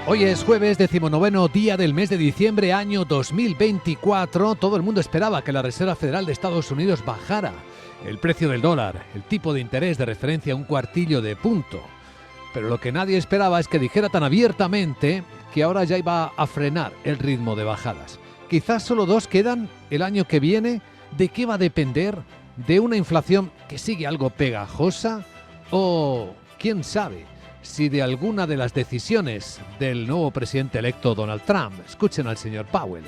Hoy es jueves, 19º día del mes de diciembre, año 2024. Todo el mundo esperaba que la Reserva Federal de Estados Unidos bajara el precio del dólar, el tipo de interés de referencia un cuartillo de punto. Pero lo que nadie esperaba es que dijera tan abiertamente que ahora ya iba a frenar el ritmo de bajadas. Quizás solo dos quedan el año que viene. ¿De qué va a depender? ¿De una inflación que sigue algo pegajosa? ¿O quién sabe si de alguna de las decisiones del nuevo presidente electo Donald Trump? Escuchen al señor Powell.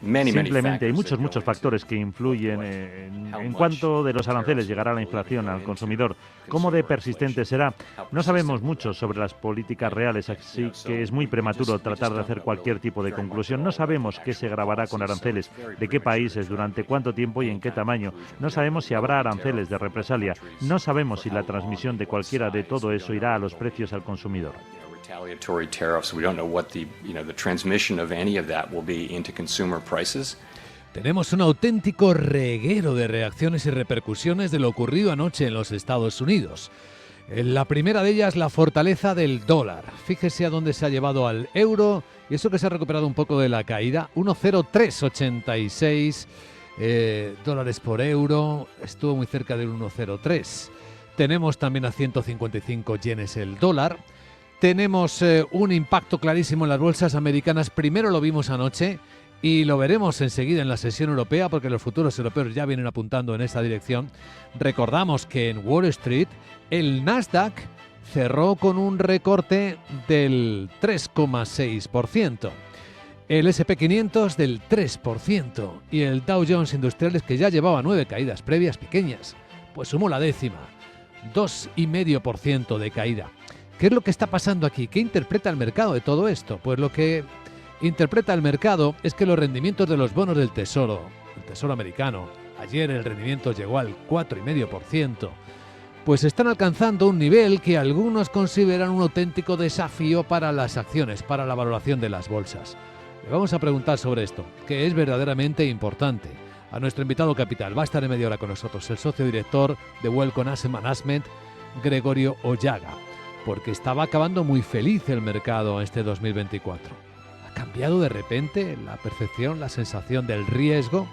Simplemente hay muchos factores que influyen en cuánto de los aranceles llegará la inflación al consumidor. ¿Cómo de persistente será? No sabemos mucho sobre las políticas reales, así que es muy prematuro tratar de hacer cualquier tipo de conclusión. No sabemos qué se grabará con aranceles, de qué países, durante cuánto tiempo y en qué tamaño. No sabemos si habrá aranceles de represalia. No sabemos si la transmisión de cualquiera de todo eso irá a los precios al consumidor. Retaliatory tariffs. We don't know what the transmission of any of that will be into consumer prices. Tenemos un auténtico reguero de reacciones y repercusiones de lo ocurrido anoche en los Estados Unidos. La primera de ellas, la fortaleza del dólar. Fíjese a dónde se ha llevado al euro y eso que se ha recuperado un poco de la caída. 1,0386 dólares por euro. Estuvo muy cerca del 1,03. Tenemos también a 155 yenes el dólar. Tenemos un impacto clarísimo en las bolsas americanas. Primero lo vimos anoche y lo veremos enseguida en la sesión europea porque los futuros europeos ya vienen apuntando en esa dirección. Recordamos que en Wall Street el Nasdaq cerró con un recorte del 3,6%. El S&P 500 del 3% y el Dow Jones Industriales, que ya llevaba 9 caídas previas pequeñas, pues sumó la décima, 2,5% de caída. ¿Qué es lo que está pasando aquí? ¿Qué interpreta el mercado de todo esto? Pues lo que interpreta el mercado es que los rendimientos de los bonos del Tesoro, el Tesoro americano, ayer el rendimiento llegó al 4,5%, pues están alcanzando un nivel que algunos consideran un auténtico desafío para las acciones, para la valoración de las bolsas. Le vamos a preguntar sobre esto, que es verdaderamente importante. A nuestro invitado capital va a estar en media hora con nosotros el socio director de Wellcome Asset Management, Gregorio Ollaga, porque estaba acabando muy feliz el mercado este 2024. ¿Ha cambiado de repente la percepción, la sensación del riesgo?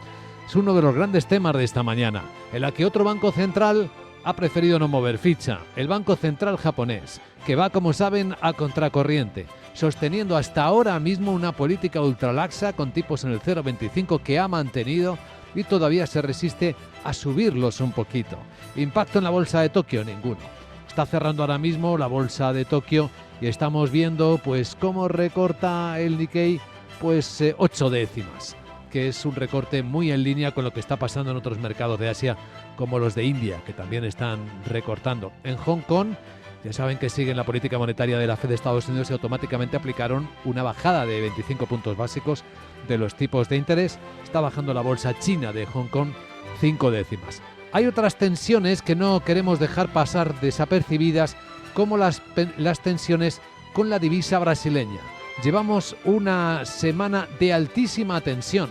Es uno de los grandes temas de esta mañana, en la que otro banco central ha preferido no mover ficha, el Banco Central japonés, que va, como saben, a contracorriente, sosteniendo hasta ahora mismo una política ultralaxa con tipos en el 0,25 que ha mantenido y todavía se resiste a subirlos un poquito. ¿Impacto en la bolsa de Tokio? Ninguno. Está cerrando ahora mismo la bolsa de Tokio y estamos viendo pues cómo recorta el Nikkei 8 décimas, que es un recorte muy en línea con lo que está pasando en otros mercados de Asia como los de India, que también están recortando. En Hong Kong ya saben que siguen la política monetaria de la Fed de Estados Unidos y automáticamente aplicaron una bajada de 25 puntos básicos de los tipos de interés. Está bajando la bolsa china de Hong Kong 5 décimas. Hay otras tensiones que no queremos dejar pasar desapercibidas, como las tensiones con la divisa brasileña. Llevamos una semana de altísima tensión.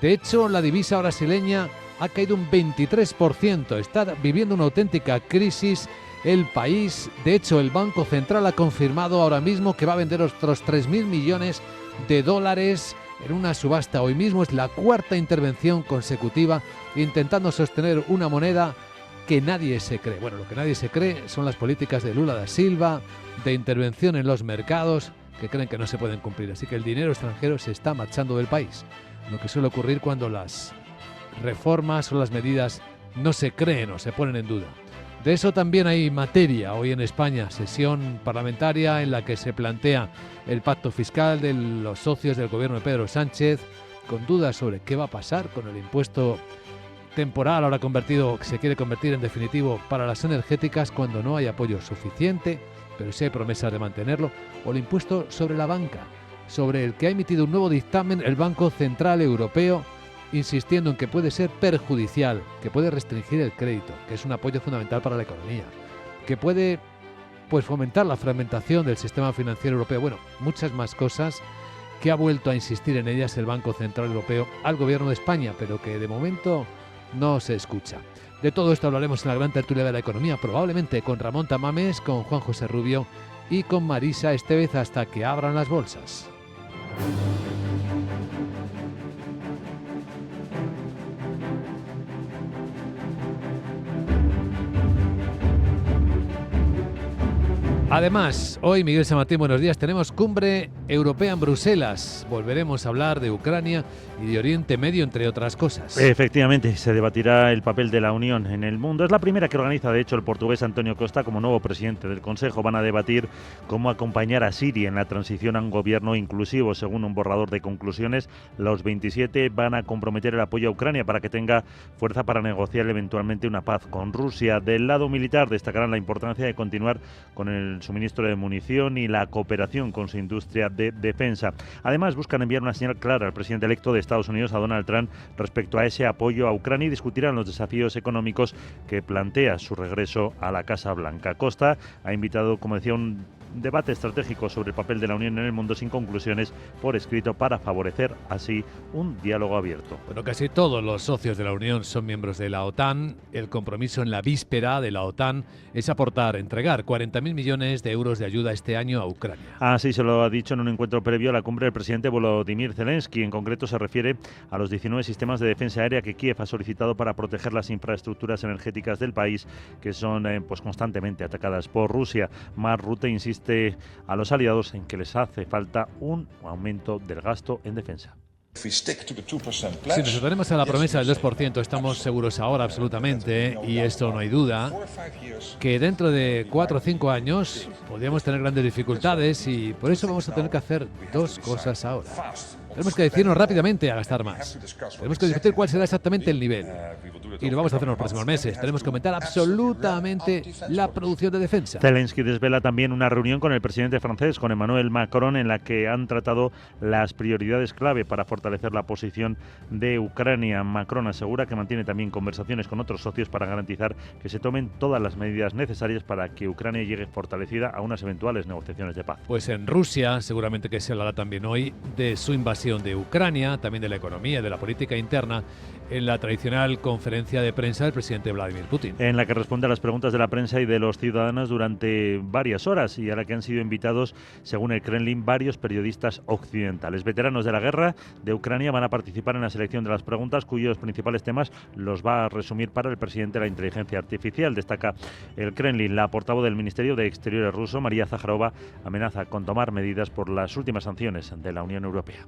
De hecho, la divisa brasileña ha caído un 23%. Está viviendo una auténtica crisis el país. De hecho, el Banco Central ha confirmado ahora mismo que va a vender otros 3.000 millones de dólares en una subasta. Hoy mismo es la cuarta intervención consecutiva intentando sostener una moneda que nadie se cree. Bueno, lo que nadie se cree son las políticas de Lula da Silva, de intervención en los mercados, que creen que no se pueden cumplir. Así que el dinero extranjero se está marchando del país. Lo que suele ocurrir cuando las reformas o las medidas no se creen o se ponen en duda. De eso también hay materia hoy en España, sesión parlamentaria en la que se plantea el pacto fiscal de los socios del gobierno de Pedro Sánchez, con dudas sobre qué va a pasar con el impuesto temporal, ahora convertido, que se quiere convertir en definitivo para las energéticas cuando no hay apoyo suficiente, pero sí hay promesas de mantenerlo, o el impuesto sobre la banca, sobre el que ha emitido un nuevo dictamen el Banco Central Europeo, insistiendo en que puede ser perjudicial, que puede restringir el crédito, que es un apoyo fundamental para la economía, que puede fomentar la fragmentación del sistema financiero europeo. Bueno, muchas más cosas que ha vuelto a insistir en ellas el Banco Central Europeo al Gobierno de España, pero que de momento no se escucha. De todo esto hablaremos en la gran tertulia de la economía, probablemente con Ramón Tamames, con Juan José Rubio y con Marisa Estevez hasta que abran las bolsas. Además, hoy, Miguel San Martín, buenos días, tenemos cumbre europea en Bruselas. Volveremos a hablar de Ucrania y de Oriente Medio, entre otras cosas. Efectivamente, se debatirá el papel de la Unión en el mundo. Es la primera que organiza, de hecho, el portugués António Costa como nuevo presidente del Consejo. Van a debatir cómo acompañar a Siria en la transición a un gobierno inclusivo. Según un borrador de conclusiones, los 27 van a comprometer el apoyo a Ucrania para que tenga fuerza para negociar eventualmente una paz con Rusia. Del lado militar destacarán la importancia de continuar con el suministro de munición y la cooperación con su industria de defensa. Además, buscan enviar una señal clara al presidente electo de Estados Unidos, a Donald Trump, respecto a ese apoyo a Ucrania, y discutirán los desafíos económicos que plantea su regreso a la Casa Blanca. Costa ha invitado, como decía, un debate estratégico sobre el papel de la Unión en el mundo sin conclusiones por escrito para favorecer así un diálogo abierto. Bueno, casi todos los socios de la Unión son miembros de la OTAN. El compromiso en la víspera de la OTAN es entregar 40.000 millones de euros de ayuda este año a Ucrania. Así se lo ha dicho en un encuentro previo a la cumbre del presidente Volodymyr Zelensky. En concreto se refiere a los 19 sistemas de defensa aérea que Kiev ha solicitado para proteger las infraestructuras energéticas del país, que son constantemente atacadas por Rusia. Mark Rutte insiste a los aliados en que les hace falta un aumento del gasto en defensa. Si nos atenemos a la promesa del 2%, estamos seguros ahora absolutamente, y esto no hay duda, que dentro de 4 o 5 años podríamos tener grandes dificultades, y por eso vamos a tener que hacer dos cosas ahora. Tenemos que decidirnos rápidamente a gastar más. Tenemos que discutir cuál será exactamente el nivel. Y lo vamos a hacer en los próximos meses. Tenemos que aumentar absolutamente la producción de defensa. Zelensky desvela también una reunión con el presidente francés, con Emmanuel Macron, en la que han tratado las prioridades clave para fortalecer la posición de Ucrania. Macron asegura que mantiene también conversaciones con otros socios para garantizar que se tomen todas las medidas necesarias para que Ucrania llegue fortalecida a unas eventuales negociaciones de paz. Pues en Rusia, seguramente que se hablará también hoy de su invasión de Ucrania, también de la economía, de la política interna, en la tradicional conferencia de prensa del presidente Vladimir Putin. En la que responde a las preguntas de la prensa y de los ciudadanos durante varias horas, y a la que han sido invitados, según el Kremlin, varios periodistas occidentales. Veteranos de la guerra de Ucrania van a participar en la selección de las preguntas, cuyos principales temas los va a resumir para el presidente la inteligencia artificial. Destaca el Kremlin. La portavoz del Ministerio de Exteriores ruso, María Zaharova, amenaza con tomar medidas por las últimas sanciones de la Unión Europea.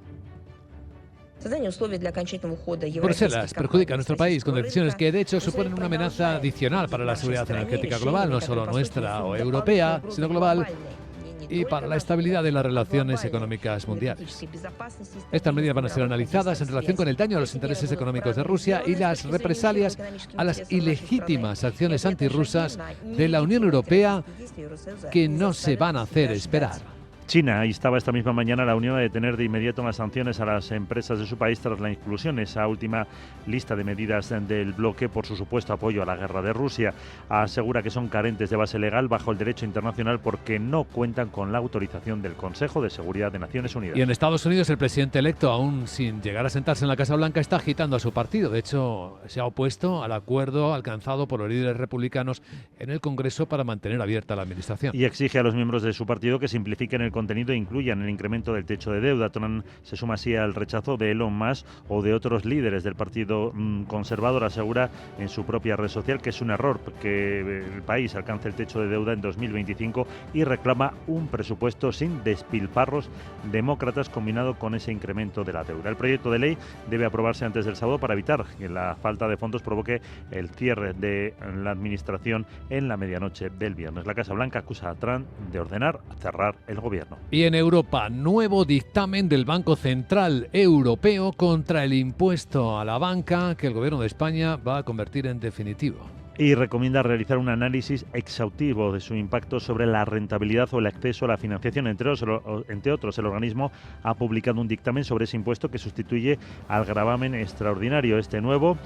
Bruselas perjudica a nuestro país con decisiones que de hecho suponen una amenaza adicional para la seguridad energética global, no solo nuestra o europea, sino global, y para la estabilidad de las relaciones económicas mundiales. Estas medidas van a ser analizadas en relación con el daño a los intereses económicos de Rusia y las represalias a las ilegítimas acciones antirrusas de la Unión Europea, que no se van a hacer esperar. China instaba esta misma mañana a la Unión a detener de inmediato las sanciones a las empresas de su país tras la inclusión en esa última lista de medidas del bloque por su supuesto apoyo a la guerra de Rusia. Asegura que son carentes de base legal bajo el derecho internacional porque no cuentan con la autorización del Consejo de Seguridad de Naciones Unidas. Y en Estados Unidos el presidente electo, aún sin llegar a sentarse en la Casa Blanca, está agitando a su partido. De hecho, se ha opuesto al acuerdo alcanzado por los líderes republicanos en el Congreso para mantener abierta la administración. Y exige a los miembros de su partido que simplifiquen el contenido e incluyan el incremento del techo de deuda. Trump se suma así al rechazo de Elon Musk o de otros líderes del Partido Conservador. Asegura en su propia red social que es un error que el país alcance el techo de deuda en 2025 y reclama un presupuesto sin despilfarros demócratas combinado con ese incremento de la deuda. El proyecto de ley debe aprobarse antes del sábado para evitar que la falta de fondos provoque el cierre de la administración en la medianoche del viernes. La Casa Blanca acusa a Trump de ordenar cerrar el gobierno. Y en Europa, nuevo dictamen del Banco Central Europeo contra el impuesto a la banca que el Gobierno de España va a convertir en definitivo. Y recomienda realizar un análisis exhaustivo de su impacto sobre la rentabilidad o el acceso a la financiación. Entre otros, el organismo ha publicado un dictamen sobre ese impuesto que sustituye al gravamen extraordinario. Este nuevo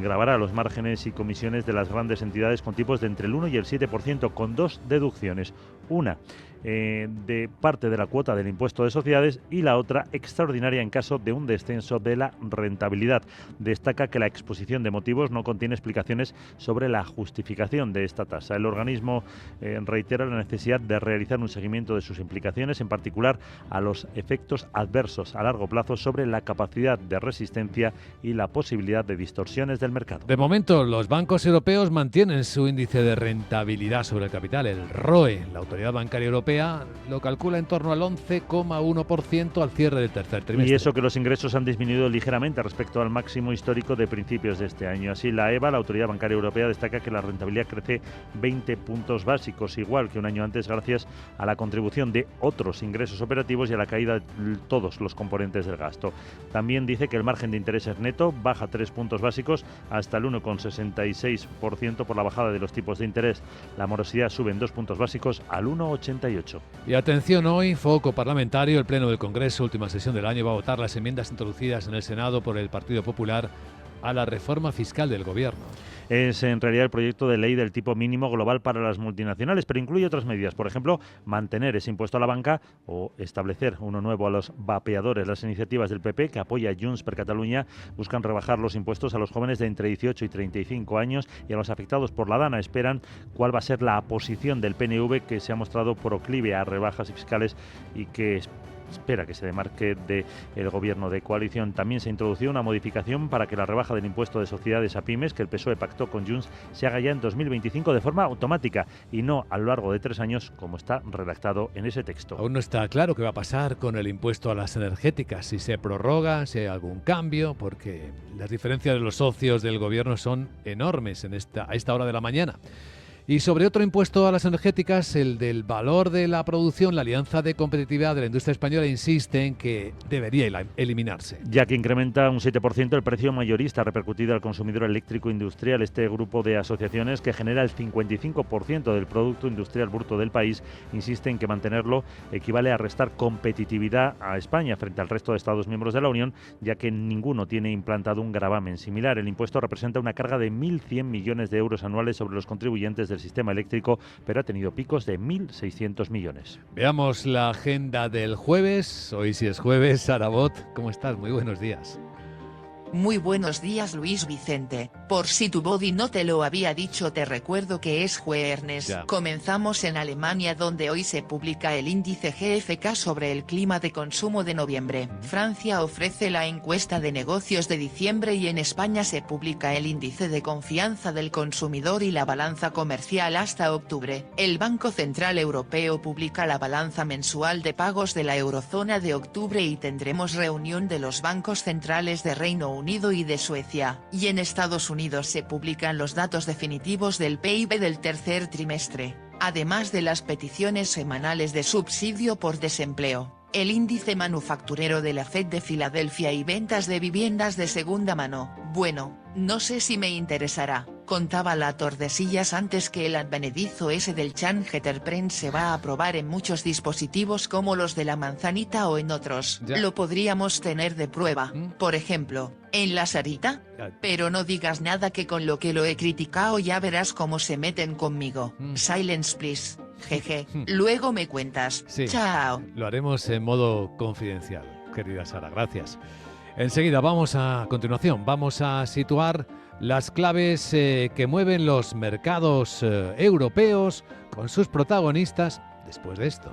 gravará los márgenes y comisiones de las grandes entidades con tipos de entre el 1 y el 7%, con dos deducciones. Una, de parte de la cuota del impuesto de sociedades y la otra extraordinaria en caso de un descenso de la rentabilidad. Destaca que la exposición de motivos no contiene explicaciones sobre la justificación de esta tasa. El organismo reitera la necesidad de realizar un seguimiento de sus implicaciones, en particular a los efectos adversos a largo plazo sobre la capacidad de resistencia y la posibilidad de distorsiones del mercado. De momento, los bancos europeos mantienen su índice de rentabilidad sobre el capital, el ROE. La Autoridad Bancaria Europea lo calcula en torno al 11,1% al cierre del tercer trimestre. Y eso que los ingresos han disminuido ligeramente respecto al máximo histórico de principios de este año. Así, la EBA, la Autoridad Bancaria Europea, destaca que la rentabilidad crece 20 puntos básicos, igual que un año antes, gracias a la contribución de otros ingresos operativos y a la caída de todos los componentes del gasto. También dice que el margen de intereses neto baja 3 puntos básicos hasta el 1,66% por la bajada de los tipos de interés. La morosidad sube en 2 puntos básicos al 1,88%. Y atención, hoy, foco parlamentario, el Pleno del Congreso, última sesión del año, va a votar las enmiendas introducidas en el Senado por el Partido Popular a la reforma fiscal del Gobierno. Es en realidad el proyecto de ley del tipo mínimo global para las multinacionales, pero incluye otras medidas. Por ejemplo, mantener ese impuesto a la banca o establecer uno nuevo a los vapeadores. Las iniciativas del PP, que apoya Junts per Catalunya, buscan rebajar los impuestos a los jóvenes de entre 18 y 35 años y a los afectados por la DANA. Esperan cuál va a ser la posición del PNV, que se ha mostrado proclive a rebajas fiscales y que espera que se demarque del gobierno de coalición. También se ha introducido una modificación para que la rebaja del impuesto de sociedades a pymes, que el PSOE pactó con Junts, se haga ya en 2025 de forma automática y no a lo largo de 3 años, como está redactado en ese texto. Aún no está claro qué va a pasar con el impuesto a las energéticas, si se prorroga, si hay algún cambio, porque las diferencias de los socios del gobierno son enormes a esta hora de la mañana. Y sobre otro impuesto a las energéticas, el del valor de la producción, la Alianza de Competitividad de la Industria Española insiste en que debería eliminarse. Ya que incrementa un 7% el precio mayorista repercutido al consumidor eléctrico industrial. Este grupo de asociaciones, que genera el 55% del Producto Industrial Bruto del país, insiste en que mantenerlo equivale a restar competitividad a España frente al resto de Estados miembros de la Unión, ya que ninguno tiene implantado un gravamen similar. El impuesto representa una carga de 1.100 millones de euros anuales sobre los contribuyentes del sistema eléctrico, pero ha tenido picos de 1.600 millones. Veamos la agenda del jueves. Hoy sí es jueves. Sara Bot, ¿cómo estás? Muy buenos días. Muy buenos días, Luis Vicente. Por si tu body no te lo había dicho, te recuerdo que es jueves. Ya. Comenzamos en Alemania, donde hoy se publica el índice GfK sobre el clima de consumo de noviembre. Francia ofrece la encuesta de negocios de diciembre y en España se publica el índice de confianza del consumidor y la balanza comercial hasta octubre. El Banco Central Europeo publica la balanza mensual de pagos de la eurozona de octubre y tendremos reunión de los bancos centrales de Reino Unido y de Suecia, y en Estados Unidos se publican los datos definitivos del PIB del tercer trimestre, además de las peticiones semanales de subsidio por desempleo, el índice manufacturero de la FED de Filadelfia y ventas de viviendas de segunda mano. Bueno, no sé si me interesará, contaba la Tordesillas antes que el advenedizo ese del Chat-GPT se va a aprobar en muchos dispositivos como los de la manzanita o en otros. Ya. Lo podríamos tener de prueba, por ejemplo, en la Sarita. Pero no digas nada, que con lo que lo he criticado ya verás cómo se meten conmigo. Silence please. Jeje. Luego me cuentas. Sí. Chao. Lo haremos en modo confidencial, querida Sara. Gracias. Enseguida vamos a situar las claves que mueven los mercados europeos con sus protagonistas después de esto.